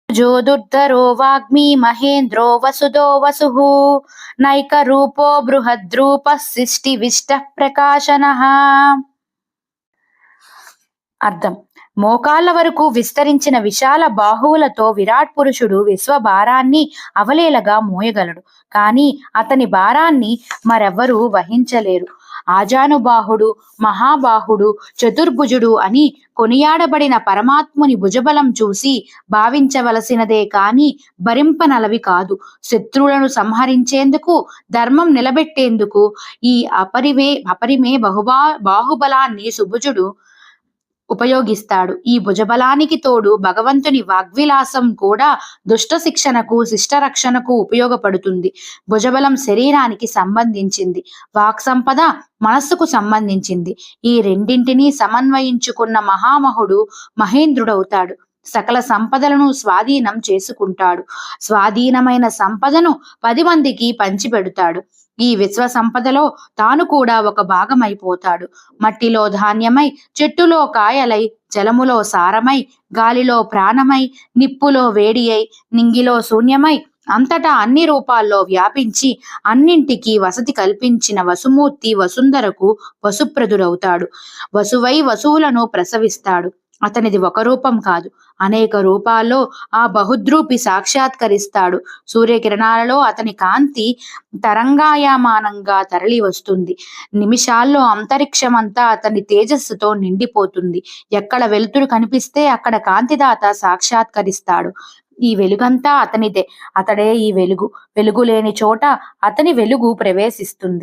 జోదుర్ధరో వాగ్మీ మహేంద్రో వసుదో వసుః నైక రూపో బృహద్రూప సృష్టి విష్ట ప్రకాశన. అర్థం: మోకాళ్ల వరకు విస్తరించిన విశాల బాహువులతో విరాట్ పురుషుడు విశ్వభారాన్ని అవలేలగా మోయగలడు. కానీ అతని భారాన్ని మరెవ్వరూ వహించలేరు. ఆజానుబాహుడు, మహాబాహుడు, చతుర్భుజుడు అని కొనియాడబడిన పరమాత్ముని భుజబలం చూసి భావించవలసినదే కాని భరింపనలవి కాదు. శత్రువులను సంహరించేందుకు, ధర్మం నిలబెట్టేందుకు ఈ అపరిమే బాహుబలాన్ని సుభుజుడు ఉపయోగిస్తాడు. ఈ భుజబలానికి తోడు భగవంతుని వాగ్విలాసం కూడా దుష్ట శిక్షణకు, శిష్టరక్షణకు ఉపయోగపడుతుంది. భుజబలం శరీరానికి సంబంధించింది, వాక్ సంపద మనస్సుకు సంబంధించింది. ఈ రెండింటినీ సమన్వయించుకున్న మహామహుడు మహేంద్రుడవుతాడు. సకల సంపదలను స్వాధీనం చేసుకుంటాడు. స్వాధీనమైన సంపదను 10 మందికి పంచిపెడతాడు. ఈ విశ్వ సంపదలో తాను కూడా ఒక భాగమైపోతాడు. మట్టిలో ధాన్యమై, చెట్టులో కాయలై, జలములో సారమై, గాలిలో ప్రాణమై, నిప్పులో వేడి అయి, నింగిలో శూన్యమై, అంతటా అన్ని రూపాల్లో వ్యాపించి అన్నింటికీ వసతి కల్పించిన వసుమూర్తి వసుంధరకు వసుప్రదుడవుతాడు. వసువై వసువులను ప్రసవిస్తాడు. అతనిది ఒక రూపం కాదు, అనేక రూపాల్లో ఆ బహుద్రూపి సాక్షాత్కరిస్తాడు. సూర్యకిరణాలలో అతని కాంతి తరంగాయమానంగా తరలి వస్తుంది. నిమిషాల్లో అంతరిక్షమంతా అతని తేజస్సుతో నిండిపోతుంది. ఎక్కడ వెలుతురు కనిపిస్తే అక్కడ కాంతిదాత సాక్షాత్కరిస్తాడు. ఈ వెలుగంతా అతనిదే. అతడే ఈ వెలుగు. వెలుగు లేని చోట అతని వెలుగు ప్రవేశిస్తుంది.